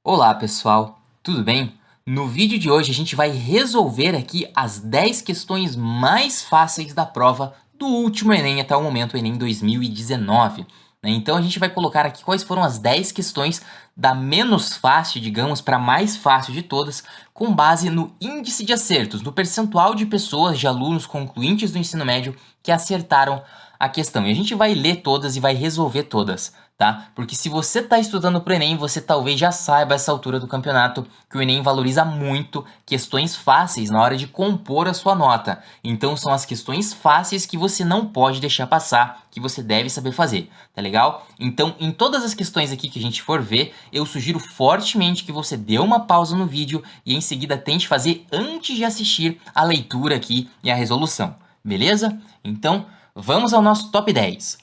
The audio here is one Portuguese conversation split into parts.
Olá pessoal, tudo bem? No vídeo de hoje a gente vai resolver aqui as 10 questões mais fáceis da prova do último Enem até o momento, o Enem 2019. Então a gente vai colocar aqui quais foram as 10 questões da menos fácil, digamos, para a mais fácil de todas, com base no índice de acertos, no percentual de pessoas, de alunos concluintes do ensino médio que acertaram a questão. E a gente vai ler todas e vai resolver todas, tá? Porque se você está estudando para o Enem, você talvez já saiba a essa altura do campeonato que o Enem valoriza muito questões fáceis na hora de compor a sua nota. Então são as questões fáceis que você não pode deixar passar, que você deve saber fazer, tá legal? Então em todas as questões aqui que a gente for ver, eu sugiro fortemente que você dê uma pausa no vídeo e em seguida tente fazer antes de assistir a leitura aqui e a resolução, beleza? Então vamos ao nosso top 10.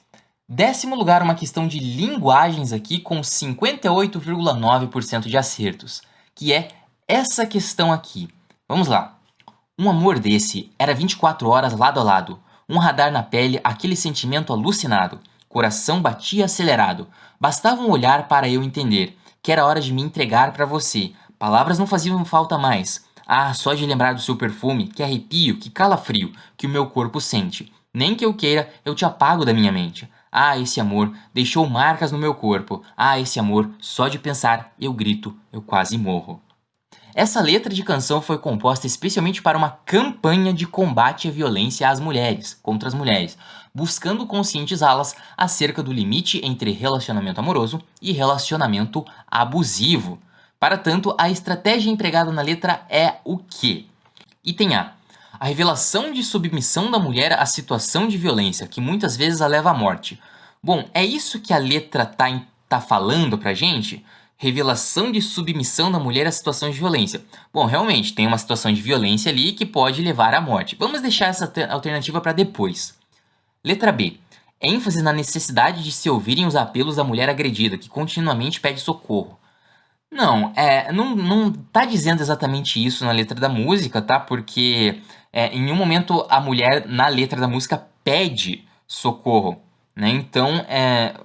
Décimo lugar, uma questão de linguagens aqui com 58,9% de acertos, que é essa questão aqui. Vamos lá. Um amor desse era 24 horas lado a lado, um radar na pele, aquele sentimento alucinado, coração batia acelerado, bastava um olhar para eu entender que era hora de me entregar para você, palavras não faziam falta mais. Ah, só de lembrar do seu perfume, que arrepio, que calafrio, que o meu corpo sente. Nem que eu queira, eu te apago da minha mente. Ah, esse amor deixou marcas no meu corpo. Ah, esse amor, só de pensar, eu grito, eu quase morro. Essa letra de canção foi composta especialmente para uma campanha de combate à violência às mulheres, contra as mulheres, buscando conscientizá-las acerca do limite entre relacionamento amoroso e relacionamento abusivo. Para tanto, a estratégia empregada na letra é o quê? Item A. A revelação de submissão da mulher à situação de violência, que muitas vezes a leva à morte. Bom, é isso que a letra tá falando pra gente? Revelação de submissão da mulher à situação de violência. Bom, realmente, tem uma situação de violência ali que pode levar à morte. Vamos deixar essa alternativa para depois. Letra B. ênfase na necessidade de se ouvirem os apelos da mulher agredida, que continuamente pede socorro. Não, não tá dizendo exatamente isso na letra da música, tá? Porque em um momento a mulher na letra da música pede socorro, né? Então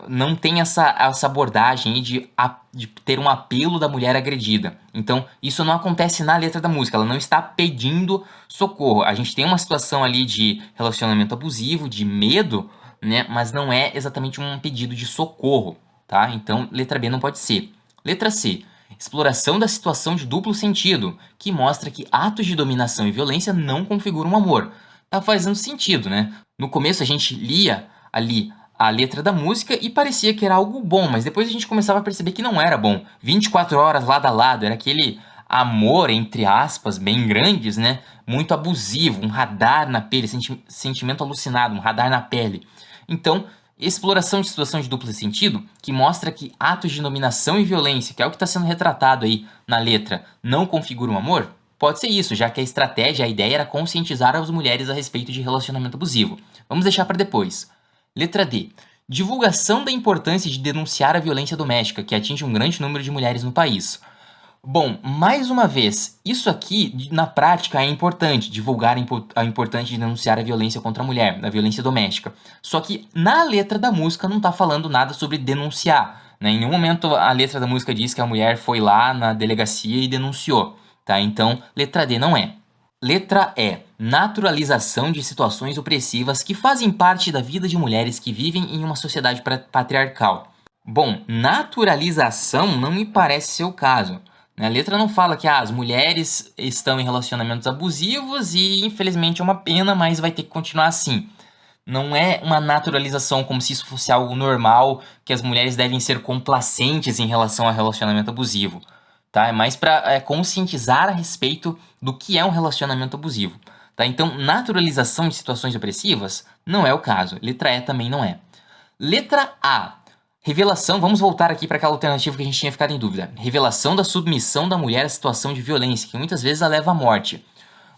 não tem essa abordagem aí de ter um apelo da mulher agredida. Então isso não acontece na letra da música, ela não está pedindo socorro. A gente tem uma situação ali de relacionamento abusivo, de medo, né? Mas não é exatamente um pedido de socorro, tá? Então letra B não pode ser. Letra C. Exploração da situação de duplo sentido, que mostra que atos de dominação e violência não configuram amor. Tá fazendo sentido, né? No começo a gente lia ali a letra da música e parecia que era algo bom, mas depois a gente começava a perceber que não era bom. 24 horas lado a lado, era aquele amor, entre aspas, bem grandes, né? Muito abusivo, um radar na pele, sentimento alucinado, um radar na pele. Então, exploração de situação de duplo sentido, que mostra que atos de dominação e violência, que é o que está sendo retratado aí na letra, não configuram amor? Pode ser isso, já que a estratégia, a ideia era conscientizar as mulheres a respeito de relacionamento abusivo. Vamos deixar para depois. Letra D. Divulgação da importância de denunciar a violência doméstica, que atinge um grande número de mulheres no país. Bom, mais uma vez, isso aqui na prática é importante, divulgar a importância de denunciar a violência contra a mulher, a violência doméstica. Só que na letra da música não está falando nada sobre denunciar, né? Em nenhum momento a letra da música diz que a mulher foi lá na delegacia e denunciou, tá? Então, letra D não é. Letra E. Naturalização de situações opressivas que fazem parte da vida de mulheres que vivem em uma sociedade patriarcal. Bom, naturalização não me parece ser o caso. A letra não fala que as mulheres estão em relacionamentos abusivos e infelizmente é uma pena, mas vai ter que continuar assim. Não é uma naturalização como se isso fosse algo normal, que as mulheres devem ser complacentes em relação ao relacionamento abusivo. Tá? É mais para conscientizar a respeito do que é um relacionamento abusivo. Tá? Então, naturalização de situações opressivas não é o caso. Letra E também não é. Letra A. Revelação, vamos voltar aqui para aquela alternativa que a gente tinha ficado em dúvida. Revelação da submissão da mulher à situação de violência, que muitas vezes a leva à morte.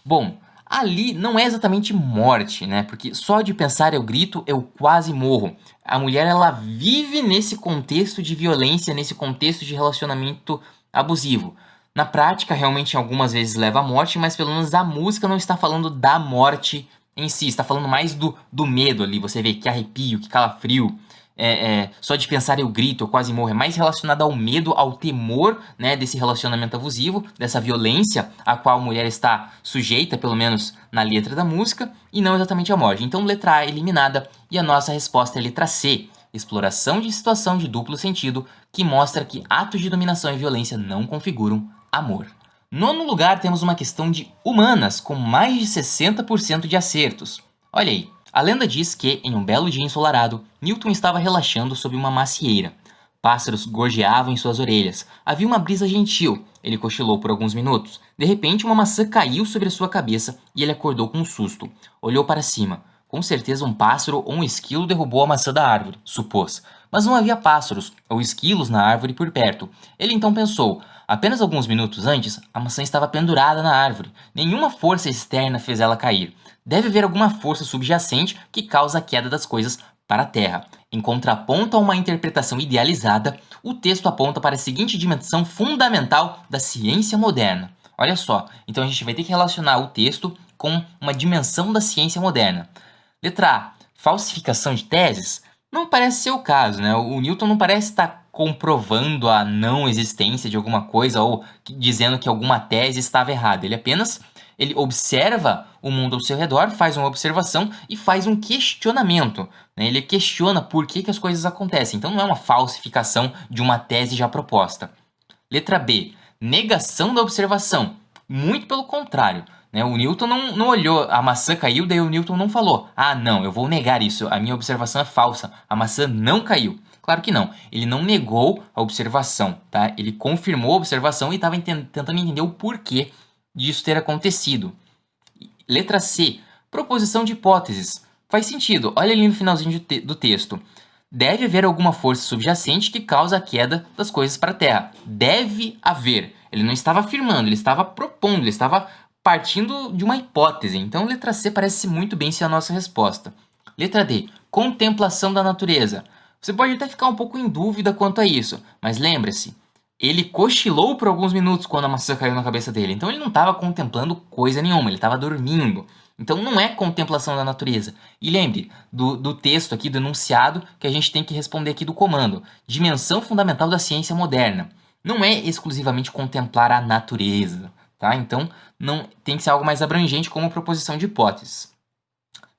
Bom, ali não é exatamente morte, né? Porque só de pensar eu grito, eu quase morro. A mulher, ela vive nesse contexto de violência, nesse contexto de relacionamento abusivo. Na prática, realmente, algumas vezes leva à morte, mas pelo menos a música não está falando da morte em si, está falando mais do medo ali. Você vê que arrepio, que calafrio. só de pensar eu grito, eu quase morro, é mais relacionado ao medo, ao temor, né, desse relacionamento abusivo, dessa violência a qual a mulher está sujeita, pelo menos na letra da música, e não exatamente à morte. Então, letra A eliminada, e a nossa resposta é letra C, exploração de situação de duplo sentido, que mostra que atos de dominação e violência não configuram amor. Nono lugar, temos uma questão de humanas, com mais de 60% de acertos. Olha aí. A lenda diz que, em um belo dia ensolarado, Newton estava relaxando sob uma macieira. Pássaros gorjeavam em suas orelhas. Havia uma brisa gentil. Ele cochilou por alguns minutos. De repente, uma maçã caiu sobre a sua cabeça e ele acordou com um susto. Olhou para cima. Com certeza um pássaro ou um esquilo derrubou a maçã da árvore, supôs. Mas não havia pássaros ou esquilos na árvore por perto. Ele então pensou: apenas alguns minutos antes, a maçã estava pendurada na árvore. Nenhuma força externa fez ela cair. Deve haver alguma força subjacente que causa a queda das coisas para a Terra. Em contraponto a uma interpretação idealizada, o texto aponta para a seguinte dimensão fundamental da ciência moderna. Olha só, então a gente vai ter que relacionar o texto com uma dimensão da ciência moderna. Letra A. Falsificação de teses? Não parece ser o caso, né? O Newton não parece estar comprovando a não existência de alguma coisa ou dizendo que alguma tese estava errada. Ele observa o mundo ao seu redor, faz uma observação e faz um questionamento, né? Ele questiona por que as coisas acontecem. Então não é uma falsificação de uma tese já proposta. Letra B. Negação da observação. Muito pelo contrário, né? O Newton não olhou, a maçã caiu, daí o Newton não falou: ah, não, eu vou negar isso, a minha observação é falsa, a maçã não caiu. Claro que não, ele não negou a observação, tá? Ele confirmou a observação e estava tentando entender o porquê disso ter acontecido. Letra C. Proposição de hipóteses. Faz sentido, olha ali no finalzinho do texto. Deve haver alguma força subjacente que causa a queda das coisas para a Terra. Deve haver. Ele não estava afirmando, ele estava propondo, ele estava partindo de uma hipótese. Então, letra C parece muito bem ser a nossa resposta. Letra D. Contemplação da natureza. Você pode até ficar um pouco em dúvida quanto a isso, mas lembre-se, ele cochilou por alguns minutos quando a maçã caiu na cabeça dele. Então, ele não estava contemplando coisa nenhuma, ele estava dormindo. Então não é contemplação da natureza. E lembre do texto aqui, do enunciado, que a gente tem que responder aqui do comando. Dimensão fundamental da ciência moderna. Não é exclusivamente contemplar a natureza, tá? Então não tem que ser algo mais abrangente como proposição de hipóteses.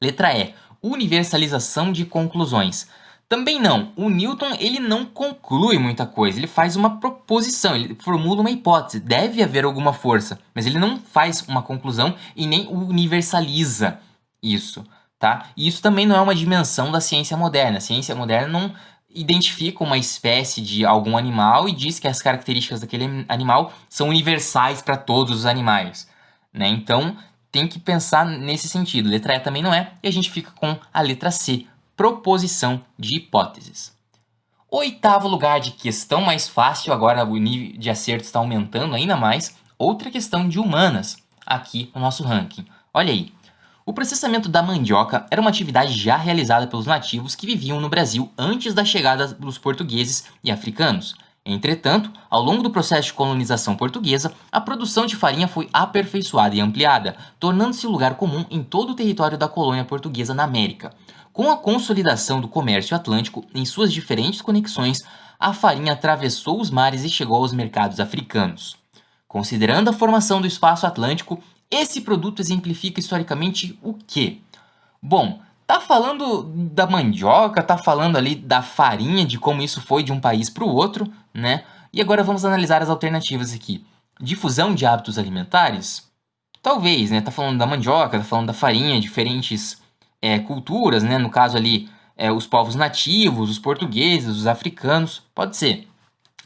Letra E. Universalização de conclusões. Também não. O Newton ele não conclui muita coisa, ele faz uma proposição, ele formula uma hipótese. Deve haver alguma força, mas ele não faz uma conclusão e nem universaliza isso, tá? E isso também não é uma dimensão da ciência moderna. A ciência moderna não identifica uma espécie de algum animal e diz que as características daquele animal são universais para todos os animais, né? Então, tem que pensar nesse sentido. Letra E também não é, e a gente fica com a letra C, proposição de hipóteses. Oitavo lugar de questão mais fácil, agora o nível de acerto está aumentando ainda mais. Outra questão de humanas, aqui no nosso ranking. Olha aí. O processamento da mandioca era uma atividade já realizada pelos nativos que viviam no Brasil antes da chegada dos portugueses e africanos. Entretanto, ao longo do processo de colonização portuguesa, a produção de farinha foi aperfeiçoada e ampliada, tornando-se lugar comum em todo o território da colônia portuguesa na América. Com a consolidação do comércio atlântico em suas diferentes conexões, a farinha atravessou os mares e chegou aos mercados africanos. Considerando a formação do espaço atlântico, esse produto exemplifica historicamente o quê? Bom, tá falando da mandioca, tá falando ali da farinha, de como isso foi de um país para o outro, né? E agora vamos analisar as alternativas aqui. Difusão de hábitos alimentares? Talvez, né? Tá falando da mandioca, tá falando da farinha, diferentes culturas, né? No caso ali, os povos nativos, os portugueses, os africanos, pode ser.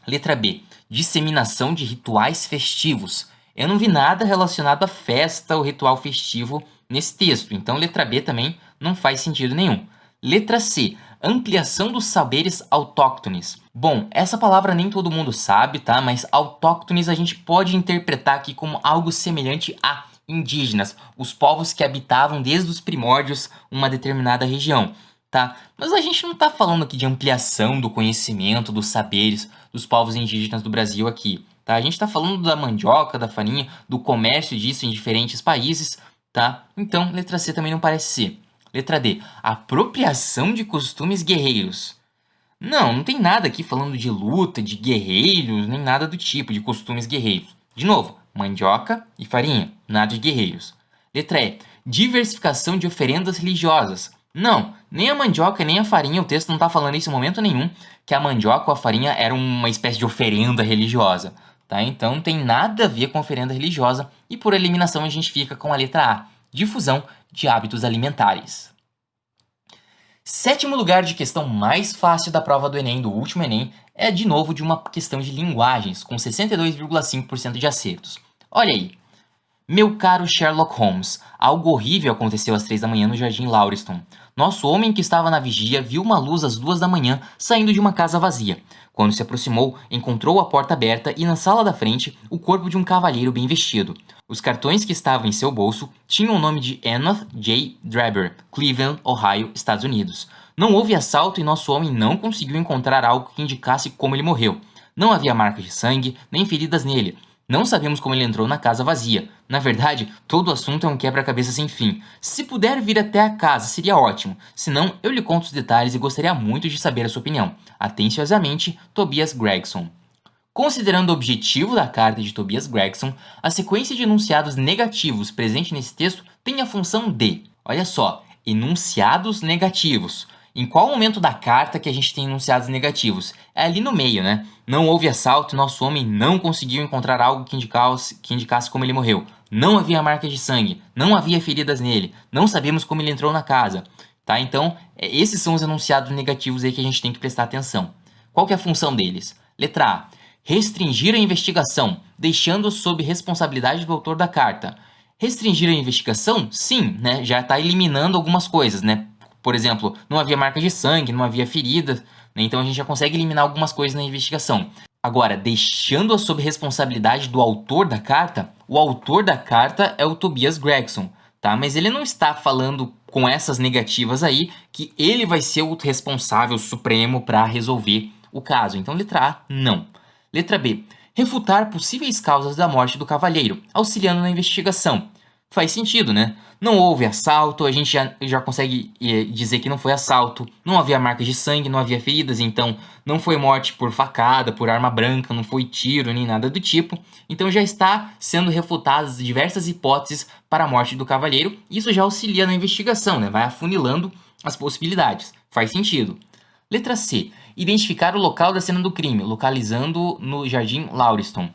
Letra B. Disseminação de rituais festivos. Eu não vi nada relacionado à festa ou ritual festivo nesse texto, então letra B também não faz sentido nenhum. Letra C. Ampliação dos saberes autóctones. Bom, essa palavra nem todo mundo sabe, tá? Mas autóctones a gente pode interpretar aqui como algo semelhante a indígenas, os povos que habitavam desde os primórdios uma determinada região, tá? Mas a gente não está falando aqui de ampliação do conhecimento, dos saberes dos povos indígenas do Brasil aqui, tá? A gente está falando da mandioca, da farinha, do comércio disso em diferentes países, tá? Então, letra C também não parece ser. Letra D. Apropriação de costumes guerreiros. Não tem nada aqui falando de luta, de guerreiros, nem nada do tipo, de costumes guerreiros. De novo, mandioca e farinha, nada de guerreiros. Letra E. Diversificação de oferendas religiosas. Não, nem a mandioca nem a farinha, o texto não está falando isso em momento nenhum, que a mandioca ou a farinha era uma espécie de oferenda religiosa. Tá? Então não tem nada a ver com oferenda religiosa e por eliminação a gente fica com a letra A. Difusão de hábitos alimentares. Sétimo lugar de questão mais fácil da prova do Enem, do último Enem, é de novo de uma questão de linguagens, com 62,5% de acertos. Olha aí. Meu caro Sherlock Holmes, algo horrível aconteceu às 3 da manhã no Jardim Lauriston. Nosso homem que estava na vigia viu uma luz às 2 da manhã saindo de uma casa vazia. Quando se aproximou, encontrou a porta aberta e na sala da frente o corpo de um cavalheiro bem vestido. Os cartões que estavam em seu bolso tinham o nome de Enoch J. Drebber, Cleveland, Ohio, Estados Unidos. Não houve assalto e nosso homem não conseguiu encontrar algo que indicasse como ele morreu. Não havia marcas de sangue, nem feridas nele. Não sabemos como ele entrou na casa vazia. Na verdade, todo o assunto é um quebra-cabeça sem fim. Se puder vir até a casa, seria ótimo. Se não, eu lhe conto os detalhes e gostaria muito de saber a sua opinião. Atenciosamente, Tobias Gregson. Considerando o objetivo da carta de Tobias Gregson, a sequência de enunciados negativos presente nesse texto tem a função de, olha só, enunciados negativos. Em qual momento da carta que a gente tem enunciados negativos? É ali no meio, né? Não houve assalto e nosso homem não conseguiu encontrar algo que indicasse como ele morreu. Não havia marca de sangue, não havia feridas nele, não sabemos como ele entrou na casa. Tá? Então, esses são os enunciados negativos aí que a gente tem que prestar atenção. Qual que é a função deles? Letra A. Restringir a investigação, deixando sob responsabilidade do autor da carta. Restringir a investigação? Sim, né? Já está eliminando algumas coisas, né? Por exemplo, não havia marca de sangue, não havia feridas, né? Então a gente já consegue eliminar algumas coisas na investigação. Agora, deixando-a sob responsabilidade do autor da carta, o autor da carta é o Tobias Gregson, tá? Mas ele não está falando com essas negativas aí que ele vai ser o responsável supremo para resolver o caso. Então, letra A, não. Letra B. Refutar possíveis causas da morte do cavalheiro, auxiliando na investigação. Faz sentido, né? Não houve assalto, a gente já consegue dizer que não foi assalto, não havia marcas de sangue, não havia feridas, então não foi morte por facada, por arma branca, não foi tiro nem nada do tipo. Então já está sendo refutadas diversas hipóteses para a morte do cavalheiro, e isso já auxilia na investigação, né? Vai afunilando as possibilidades. Faz sentido. Letra C. Identificar o local da cena do crime, localizando no Jardim Lauriston.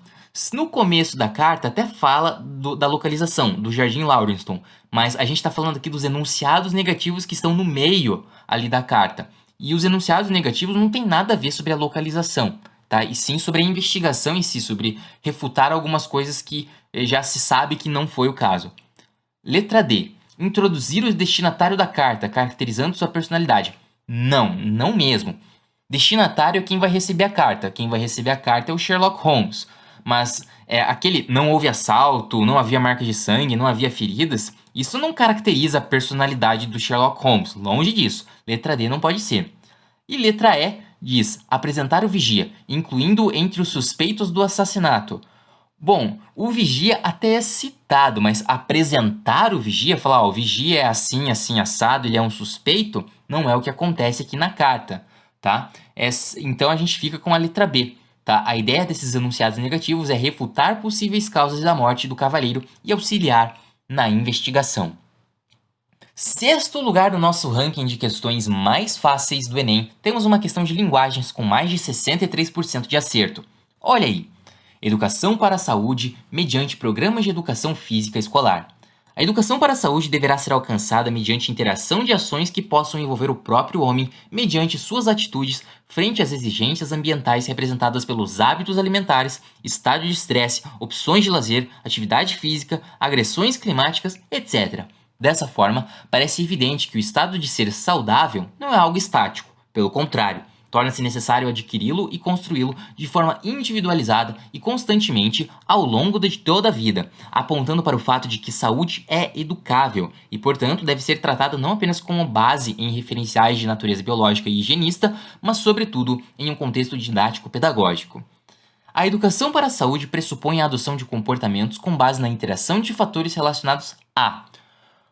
No começo da carta até fala da localização, do Jardim Lauriston, mas a gente está falando aqui dos enunciados negativos que estão no meio ali da carta. E os enunciados negativos não tem nada a ver sobre a localização, tá? E sim sobre a investigação em si, sobre refutar algumas coisas que já se sabe que não foi o caso. Letra D. Introduzir o destinatário da carta, caracterizando sua personalidade. Não mesmo. Destinatário é quem vai receber a carta. Quem vai receber a carta é o Sherlock Holmes. Mas aquele não houve assalto, não havia marca de sangue, não havia feridas, isso não caracteriza a personalidade do Sherlock Holmes. Longe disso. Letra D não pode ser. E letra E diz apresentar o vigia, incluindo entre os suspeitos do assassinato. Bom, o vigia até é citado, mas apresentar o vigia, falar, ó, o vigia é assim, assim, assado, ele é um suspeito, não é o que acontece aqui na carta, tá? Então a gente fica com a letra B, tá? A ideia desses enunciados negativos é refutar possíveis causas da morte do cavaleiro e auxiliar na investigação. Sexto lugar no nosso ranking de questões mais fáceis do Enem, temos uma questão de linguagens com mais de 63% de acerto. Olha aí! Educação para a saúde mediante programas de educação física escolar. A educação para a saúde deverá ser alcançada mediante interação de ações que possam envolver o próprio homem mediante suas atitudes frente às exigências ambientais representadas pelos hábitos alimentares, estado de estresse, opções de lazer, atividade física, agressões climáticas, etc. Dessa forma, parece evidente que o estado de ser saudável não é algo estático. Pelo contrário, torna-se necessário adquiri-lo e construí-lo de forma individualizada e constantemente ao longo de toda a vida, apontando para o fato de que saúde é educável e, portanto, deve ser tratada não apenas como base em referenciais de natureza biológica e higienista, mas, sobretudo, em um contexto didático-pedagógico. A educação para a saúde pressupõe a adoção de comportamentos com base na interação de fatores relacionados a.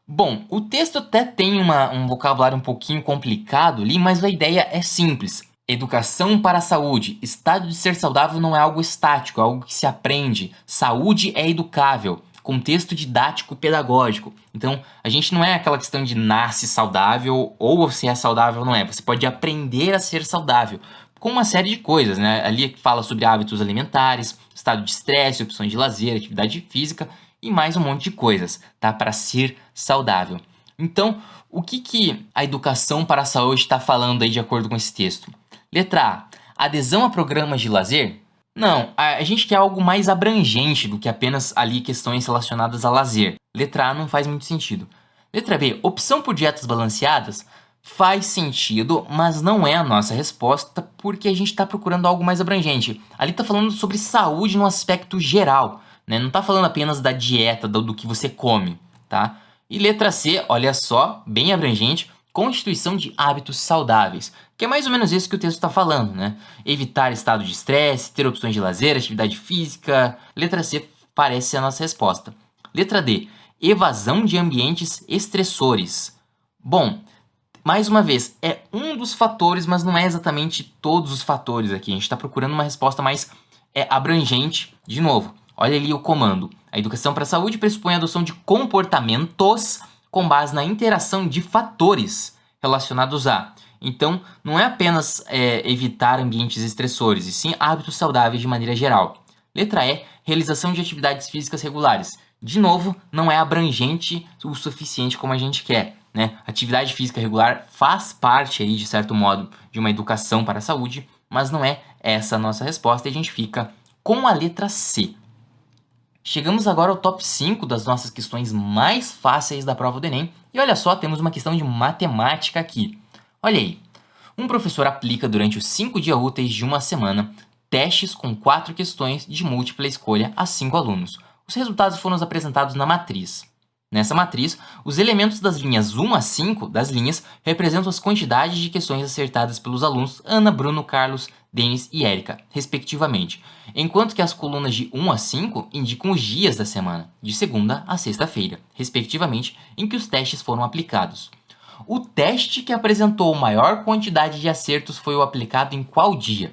Bom, o texto até tem um vocabulário um pouquinho complicado ali, mas a ideia é simples. Educação para a saúde. Estado de ser saudável não é algo estático, é algo que se aprende. Saúde é educável. Contexto didático pedagógico. Então, a gente não é aquela questão de nasce saudável ou você é saudável ou não é. Você pode aprender a ser saudável com uma série de coisas, né? Ali fala sobre hábitos alimentares, estado de estresse, opções de lazer, atividade física e mais um monte de coisas, tá? Para ser saudável. Então, o que a educação para a saúde está falando aí de acordo com esse texto? Letra A. Adesão a programas de lazer? Não, a gente quer algo mais abrangente do que apenas ali questões relacionadas a lazer. Letra A não faz muito sentido. Letra B. Opção por dietas balanceadas? Faz sentido, mas não é a nossa resposta porque a gente está procurando algo mais abrangente. Ali está falando sobre saúde no aspecto geral, né? Não está falando apenas da dieta, do que você come, tá? E letra C, olha só, bem abrangente, constituição de hábitos saudáveis, que é mais ou menos isso que o texto está falando, né? Evitar estado de estresse, ter opções de lazer, atividade física. Letra C parece ser a nossa resposta. Letra D, evasão de ambientes estressores. Bom, mais uma vez, é um dos fatores, mas não é exatamente todos os fatores aqui. A gente está procurando uma resposta mais abrangente. De novo, olha ali o comando. A educação para a saúde pressupõe a adoção de comportamentos com base na interação de fatores relacionados a. Então, não é apenas evitar ambientes estressores, e sim hábitos saudáveis de maneira geral. Letra E, realização de atividades físicas regulares. De novo, não é abrangente o suficiente como a gente quer, né? Atividade física regular faz parte aí, de certo modo, de uma educação para a saúde, mas não é essa a nossa resposta e a gente fica com a letra C. Chegamos agora ao top 5 das nossas questões mais fáceis da prova do Enem. E olha só, temos uma questão de matemática aqui. Olha aí. Um professor aplica durante os 5 dias úteis de uma semana testes com 4 questões de múltipla escolha a 5 alunos. Os resultados foram apresentados na matriz. Nessa matriz, os elementos das linhas 1 a 5 das linhas representam as quantidades de questões acertadas pelos alunos Ana, Bruno, Carlos, Denis e Érica, respectivamente, enquanto que as colunas de 1 a 5 indicam os dias da semana, de segunda a sexta-feira, respectivamente, em que os testes foram aplicados. O teste que apresentou maior quantidade de acertos foi o aplicado em qual dia?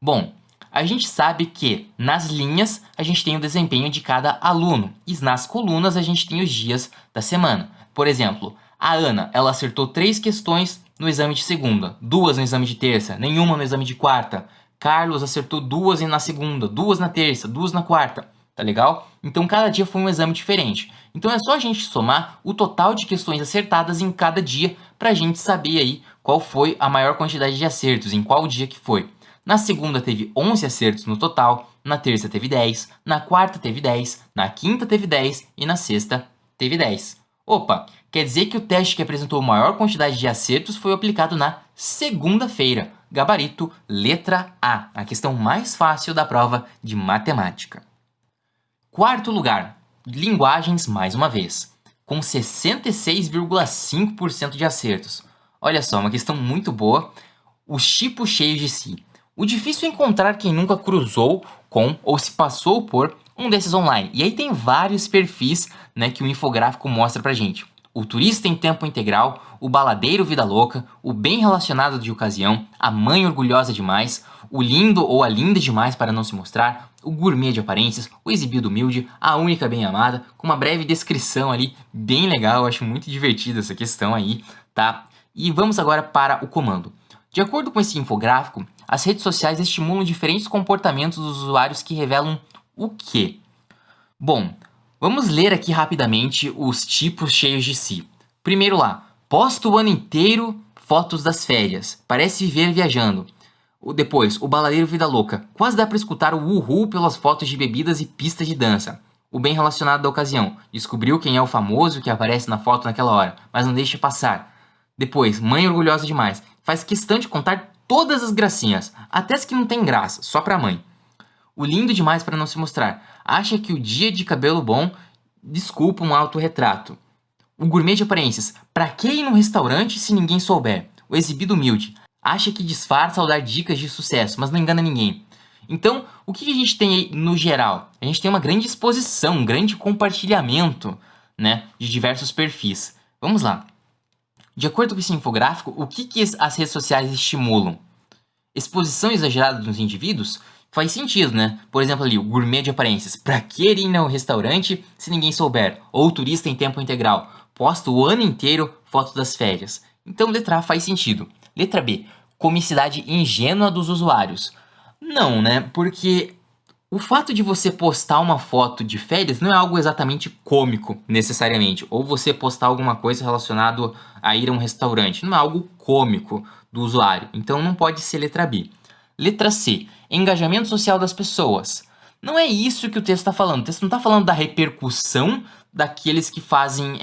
Bom, a gente sabe que nas linhas a gente tem o desempenho de cada aluno e nas colunas a gente tem os dias da semana. Por exemplo, a Ana, ela acertou 3 questões no exame de segunda, 2 no exame de terça, nenhuma no exame de quarta. Carlos acertou 2 na segunda, 2 na terça, 2 na quarta. Tá legal? Então cada dia foi um exame diferente. Então é só a gente somar o total de questões acertadas em cada dia para a gente saber aí qual foi a maior quantidade de acertos, em qual dia que foi. Na segunda teve 11 acertos no total, na terça teve 10, na quarta teve 10, na quinta teve 10 e na sexta teve 10. Opa, quer dizer que o teste que apresentou maior quantidade de acertos foi aplicado na segunda-feira. Gabarito, letra A, a questão mais fácil da prova de matemática. Quarto lugar, linguagens mais uma vez, com 66,5% de acertos. Olha só, uma questão muito boa. Os tipos cheios de si. O difícil é encontrar quem nunca cruzou com ou se passou por um desses online. E aí tem vários perfis, né, que o infográfico mostra pra gente. O turista em tempo integral, o baladeiro vida louca, o bem relacionado de ocasião, a mãe orgulhosa demais, o lindo ou a linda demais para não se mostrar, o gourmet de aparências, o exibido humilde, a única bem amada, com uma breve descrição ali, bem legal, eu acho muito divertida essa questão aí, tá? E vamos agora para o comando. De acordo com esse infográfico, as redes sociais estimulam diferentes comportamentos dos usuários que revelam o quê? Bom, vamos ler aqui rapidamente os tipos cheios de si. Primeiro lá, posta o ano inteiro fotos das férias, parece viver viajando. Depois, o baladeiro vida louca, quase dá para escutar o uhul pelas fotos de bebidas e pistas de dança. O bem relacionado da ocasião, descobriu quem é o famoso que aparece na foto naquela hora, mas não deixa passar. Depois, mãe orgulhosa demais, faz questão de contar todas as gracinhas, até as que não tem graça, só pra mãe. O lindo demais para não se mostrar, acha que o dia de cabelo bom desculpa um autorretrato. O gourmet de aparências, pra que ir num restaurante se ninguém souber? O exibido humilde, acha que disfarça ao dar dicas de sucesso, mas não engana ninguém. Então, o que a gente tem aí no geral? A gente tem uma grande exposição, um grande compartilhamento, né, de diversos perfis. Vamos lá. De acordo com esse infográfico, o que as redes sociais estimulam? Exposição exagerada dos indivíduos faz sentido, né? Por exemplo ali, o gourmet de aparências. Pra que ir ao restaurante se ninguém souber? Ou o turista em tempo integral. Posta o ano inteiro foto das férias. Então letra A faz sentido. Letra B. Comicidade ingênua dos usuários. Não, né? Porque o fato de você postar uma foto de férias não é algo exatamente cômico, necessariamente. Ou você postar alguma coisa relacionada a ir a um restaurante. Não é algo cômico do usuário. Então não pode ser letra B. Letra C. Engajamento social das pessoas. Não é isso que o texto está falando. O texto não está falando da repercussão daqueles que fazem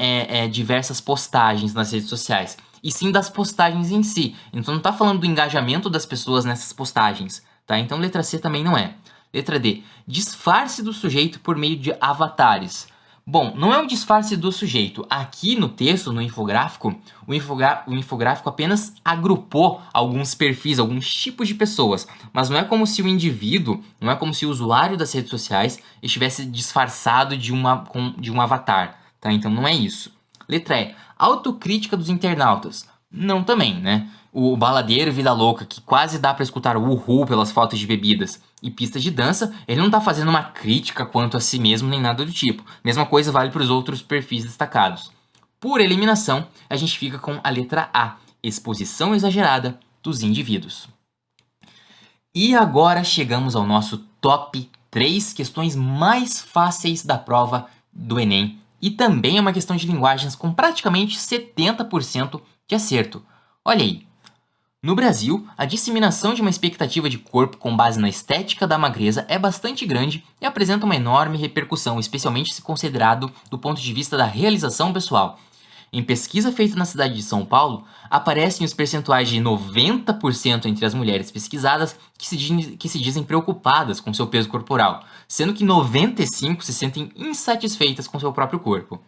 diversas postagens nas redes sociais, e sim das postagens em si. Então não está falando do engajamento das pessoas nessas postagens, tá? Então letra C também não é. Letra D. Disfarce do sujeito por meio de avatares. Bom, não é um disfarce do sujeito. Aqui no texto, no infográfico, o infográfico apenas agrupou alguns perfis, alguns tipos de pessoas. Mas não é como se o indivíduo, não é como se o usuário das redes sociais estivesse disfarçado de um avatar, tá? Então não é isso. Letra E. Autocrítica dos internautas. Não também, né? O baladeiro Vida Louca, que quase dá pra escutar o uhul pelas fotos de bebidas e pistas de dança, ele não tá fazendo uma crítica quanto a si mesmo nem nada do tipo. Mesma coisa vale para os outros perfis destacados. Por eliminação, a gente fica com a letra A, exposição exagerada dos indivíduos. E agora chegamos ao nosso top 3 questões mais fáceis da prova do Enem. E também é uma questão de linguagens com praticamente 70% de acerto. Olha aí. No Brasil, a disseminação de uma expectativa de corpo com base na estética da magreza é bastante grande e apresenta uma enorme repercussão, especialmente se considerado do ponto de vista da realização pessoal. Em pesquisa feita na cidade de São Paulo, aparecem os percentuais de 90% entre as mulheres pesquisadas que se dizem preocupadas com seu peso corporal, sendo que 95% se sentem insatisfeitas com seu próprio corpo.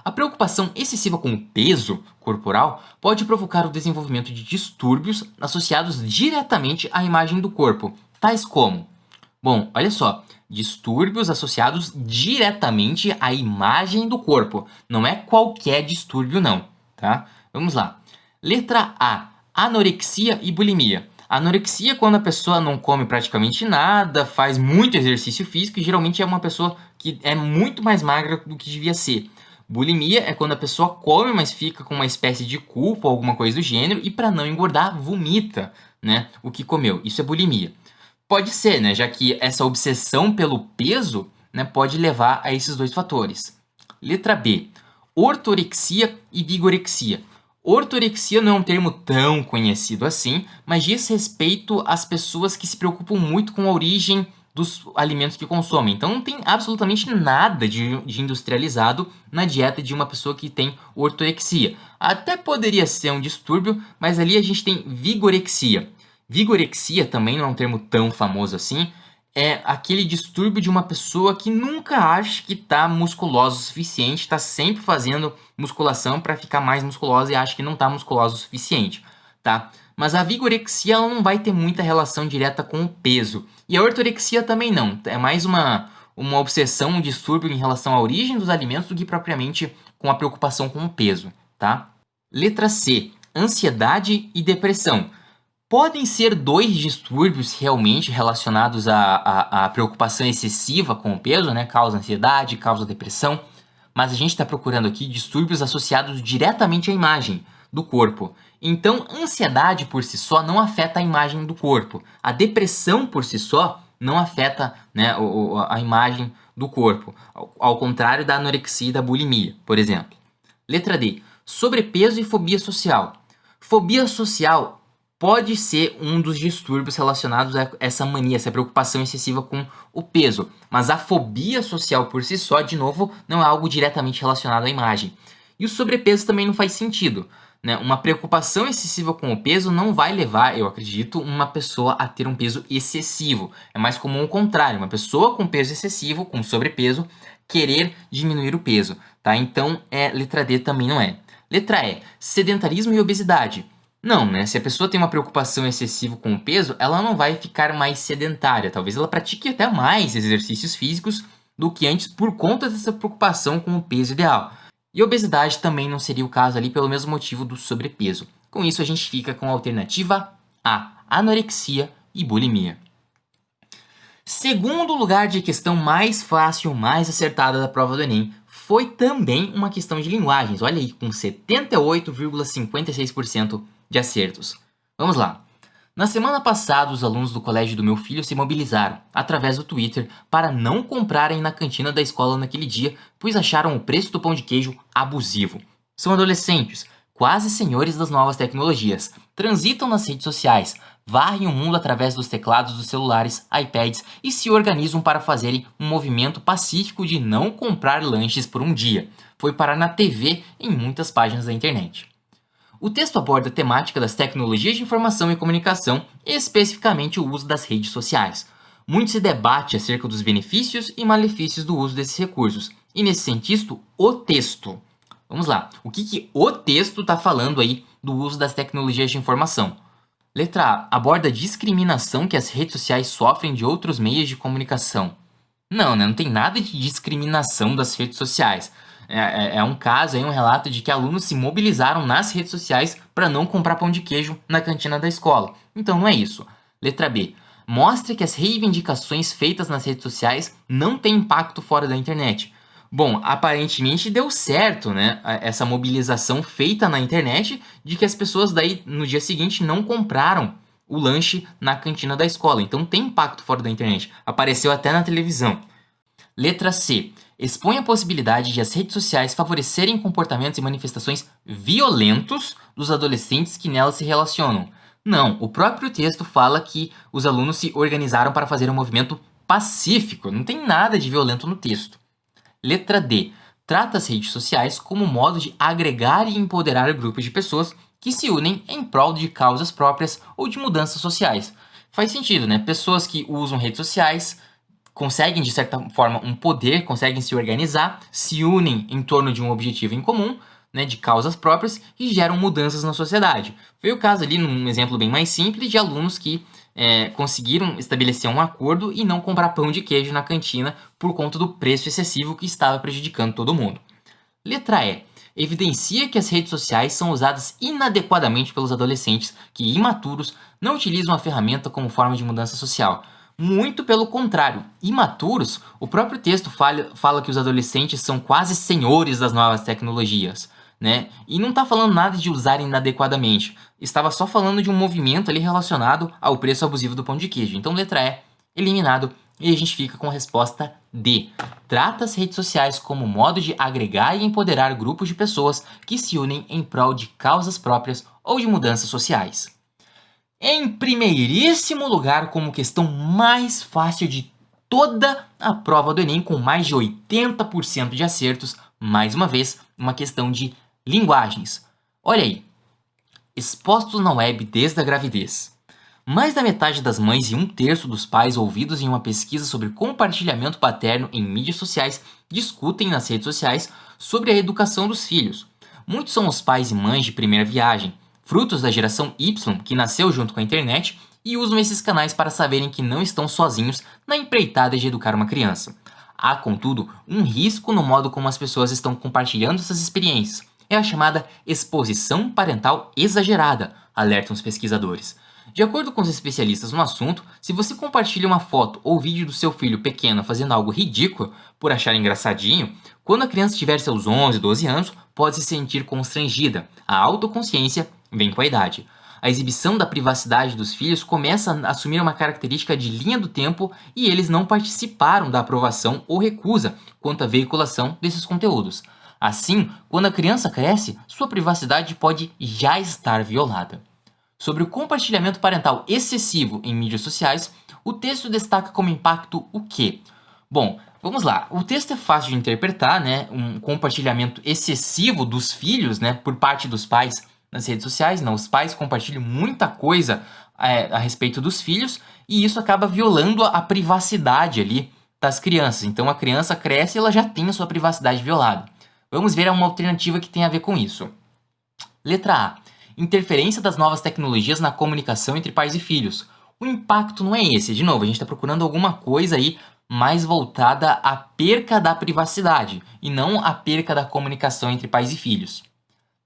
A preocupação excessiva com o peso corporal pode provocar o desenvolvimento de distúrbios associados diretamente à imagem do corpo, tais como, bom, olha só, distúrbios associados diretamente à imagem do corpo, não é qualquer distúrbio não, tá? Vamos lá. Letra A, anorexia e bulimia. Anorexia é quando a pessoa não come praticamente nada, faz muito exercício físico e geralmente é uma pessoa que é muito mais magra do que devia ser. Bulimia é quando a pessoa come, mas fica com uma espécie de culpa ou alguma coisa do gênero e para não engordar, vomita, né, o que comeu. Isso é bulimia. Pode ser, né, já que essa obsessão pelo peso, né, pode levar a esses dois fatores. Letra B, ortorexia e vigorexia. Ortorexia não é um termo tão conhecido assim, mas diz respeito às pessoas que se preocupam muito com a origem dos alimentos que consomem. Então não tem absolutamente nada de industrializado na dieta de uma pessoa que tem ortorexia. Até poderia ser um distúrbio, mas ali a gente tem vigorexia. Vigorexia também não é um termo tão famoso assim. É aquele distúrbio de uma pessoa que nunca acha que está musculosa o suficiente, está sempre fazendo musculação para ficar mais musculosa e acha que não está musculosa o suficiente, tá? Mas a vigorexia ela não vai ter muita relação direta com o peso. E a ortorexia também não. É mais uma obsessão, um distúrbio em relação à origem dos alimentos do que propriamente com a preocupação com o peso, tá? Letra C, ansiedade e depressão. Podem ser dois distúrbios realmente relacionados à preocupação excessiva com o peso, né? Causa ansiedade, causa depressão. Mas a gente está procurando aqui distúrbios associados diretamente à imagem do corpo. Então, ansiedade por si só não afeta a imagem do corpo. A depressão por si só não afeta, né, a imagem do corpo. Ao contrário da anorexia e da bulimia, por exemplo. Letra D. Sobrepeso e fobia social. Fobia social pode ser um dos distúrbios relacionados a essa mania, essa preocupação excessiva com o peso. Mas a fobia social por si só, de novo, não é algo diretamente relacionado à imagem. E o sobrepeso também não faz sentido, né? Uma preocupação excessiva com o peso não vai levar, eu acredito, uma pessoa a ter um peso excessivo. É mais comum o contrário, uma pessoa com peso excessivo, com sobrepeso, querer diminuir o peso, tá? Então, letra D também não é. Letra E, sedentarismo e obesidade. Não, né? Se a pessoa tem uma preocupação excessiva com o peso, ela não vai ficar mais sedentária. Talvez ela pratique até mais exercícios físicos do que antes por conta dessa preocupação com o peso ideal. E obesidade também não seria o caso ali pelo mesmo motivo do sobrepeso. Com isso, a gente fica com a alternativa A, anorexia e bulimia. Segundo lugar de questão mais fácil, mais acertada da prova do Enem, foi também uma questão de linguagens. Olha aí, com 78,56% de acertos. Vamos lá. Na semana passada, os alunos do colégio do meu filho se mobilizaram, através do Twitter, para não comprarem na cantina da escola naquele dia, pois acharam o preço do pão de queijo abusivo. São adolescentes, quase senhores das novas tecnologias, transitam nas redes sociais, varrem o mundo através dos teclados dos celulares, iPads e se organizam para fazerem um movimento pacífico de não comprar lanches por um dia. Foi parar na TV em muitas páginas da internet. O texto aborda a temática das tecnologias de informação e comunicação, e especificamente o uso das redes sociais. Muito se debate acerca dos benefícios e malefícios do uso desses recursos, e nesse sentido, o texto. Vamos lá, o que o texto está falando aí do uso das tecnologias de informação? Letra A. Aborda a discriminação que as redes sociais sofrem de outros meios de comunicação. Não, né? Não tem nada de discriminação das redes sociais. É um caso, um relato de que alunos se mobilizaram nas redes sociais para não comprar pão de queijo na cantina da escola. Então não é isso. Letra B. Mostra que as reivindicações feitas nas redes sociais não têm impacto fora da internet. Bom, aparentemente deu certo, né? Essa mobilização feita na internet de que as pessoas daí no dia seguinte não compraram o lanche na cantina da escola. Então tem impacto fora da internet. Apareceu até na televisão. Letra C. Expõe a possibilidade de as redes sociais favorecerem comportamentos e manifestações violentos dos adolescentes que nelas se relacionam. Não, o próprio texto fala que os alunos se organizaram para fazer um movimento pacífico. Não tem nada de violento no texto. Letra D. Trata as redes sociais como modo de agregar e empoderar grupos de pessoas que se unem em prol de causas próprias ou de mudanças sociais. Faz sentido, né? Pessoas que usam redes sociais conseguem, de certa forma, um poder, conseguem se organizar, se unem em torno de um objetivo em comum, né, de causas próprias e geram mudanças na sociedade. Foi o caso ali, num exemplo bem mais simples, de alunos que conseguiram estabelecer um acordo e não comprar pão de queijo na cantina por conta do preço excessivo que estava prejudicando todo mundo. Letra E. Evidencia que as redes sociais são usadas inadequadamente pelos adolescentes que, imaturos, não utilizam a ferramenta como forma de mudança social. Muito pelo contrário, imaturos, o próprio texto fala que os adolescentes são quase senhores das novas tecnologias, né? E não está falando nada de usar inadequadamente, estava só falando de um movimento ali relacionado ao preço abusivo do pão de queijo. Então, letra E, eliminado, e a gente fica com a resposta D. Trata as redes sociais como modo de agregar e empoderar grupos de pessoas que se unem em prol de causas próprias ou de mudanças sociais. Em primeiríssimo lugar, como questão mais fácil de toda a prova do Enem, com mais de 80% de acertos, mais uma vez, uma questão de linguagens. Olha aí, expostos na web desde a gravidez. Mais da metade das mães e um terço dos pais ouvidos em uma pesquisa sobre compartilhamento paterno em mídias sociais discutem nas redes sociais sobre a educação dos filhos. Muitos são os pais e mães de primeira viagem, frutos da geração Y, que nasceu junto com a internet, e usam esses canais para saberem que não estão sozinhos na empreitada de educar uma criança. Há, contudo, um risco no modo como as pessoas estão compartilhando essas experiências. É a chamada exposição parental exagerada, alertam os pesquisadores. De acordo com os especialistas no assunto, se você compartilha uma foto ou vídeo do seu filho pequeno fazendo algo ridículo por achar engraçadinho, quando a criança tiver seus 11, 12 anos, pode se sentir constrangida. A autoconsciência vem com a idade. A exibição da privacidade dos filhos começa a assumir uma característica de linha do tempo e eles não participaram da aprovação ou recusa quanto à veiculação desses conteúdos. Assim, quando a criança cresce, sua privacidade pode já estar violada. Sobre o compartilhamento parental excessivo em mídias sociais, o texto destaca como impacto o quê? Bom, vamos lá. O texto é fácil de interpretar, né? Um compartilhamento excessivo dos filhos, né, por parte dos pais nas redes sociais. Não, os pais compartilham muita coisa a respeito dos filhos e isso acaba violando a privacidade ali das crianças. Então a criança cresce e ela já tem a sua privacidade violada. Vamos ver uma alternativa que tem a ver com isso. Letra A. Interferência das novas tecnologias na comunicação entre pais e filhos. O impacto não é esse. De novo, a gente está procurando alguma coisa aí mais voltada à perca da privacidade e não à perca da comunicação entre pais e filhos.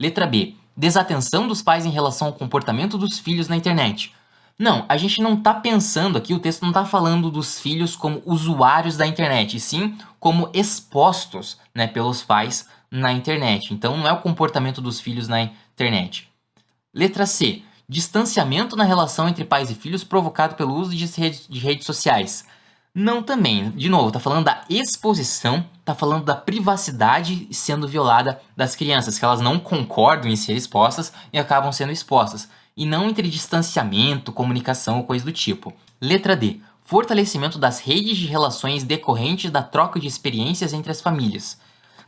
Letra B. Desatenção dos pais em relação ao comportamento dos filhos na internet. Não, a gente não está pensando aqui, o texto não está falando dos filhos como usuários da internet, e sim como expostos, né, pelos pais na internet. Então não é o comportamento dos filhos na internet. Letra C. Distanciamento na relação entre pais e filhos provocado pelo uso de redes sociais. Não também. De novo, está falando da exposição, está falando da privacidade sendo violada das crianças, que elas não concordam em ser expostas e acabam sendo expostas. E não entre distanciamento, comunicação ou coisa do tipo. Letra D. Fortalecimento das redes de relações decorrentes da troca de experiências entre as famílias.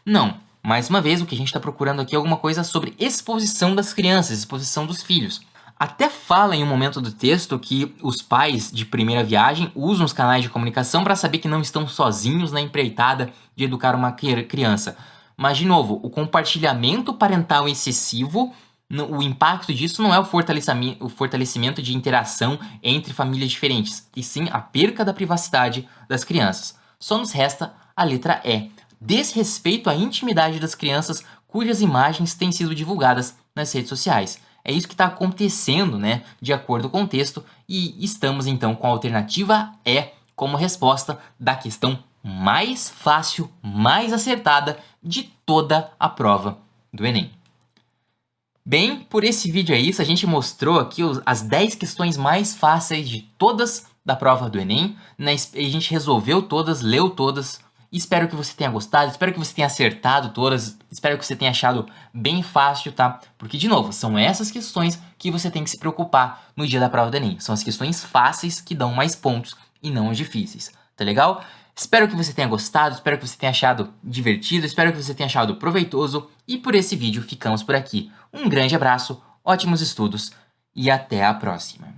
Não. Mais uma vez, o que a gente está procurando aqui é alguma coisa sobre exposição das crianças, exposição dos filhos. Até fala em um momento do texto que os pais de primeira viagem usam os canais de comunicação para saber que não estão sozinhos na empreitada de educar uma criança. Mas, de novo, o compartilhamento parental excessivo, o impacto disso não é o fortalecimento de interação entre famílias diferentes, e sim a perca da privacidade das crianças. Só nos resta a letra E. Desrespeito à intimidade das crianças cujas imagens têm sido divulgadas nas redes sociais. É isso que está acontecendo, né, de acordo com o texto, e estamos então com a alternativa E como resposta da questão mais fácil, mais acertada de toda a prova do Enem. Bem, por esse vídeo é isso, a gente mostrou aqui as 10 questões mais fáceis de todas da prova do Enem, né? A gente resolveu todas, leu todas. Espero que você tenha gostado, espero que você tenha acertado todas, espero que você tenha achado bem fácil, tá? Porque, de novo, são essas questões que você tem que se preocupar no dia da prova do Enem. São as questões fáceis que dão mais pontos e não as difíceis, tá legal? Espero que você tenha gostado, espero que você tenha achado divertido, espero que você tenha achado proveitoso e por esse vídeo ficamos por aqui. Um grande abraço, ótimos estudos e até a próxima!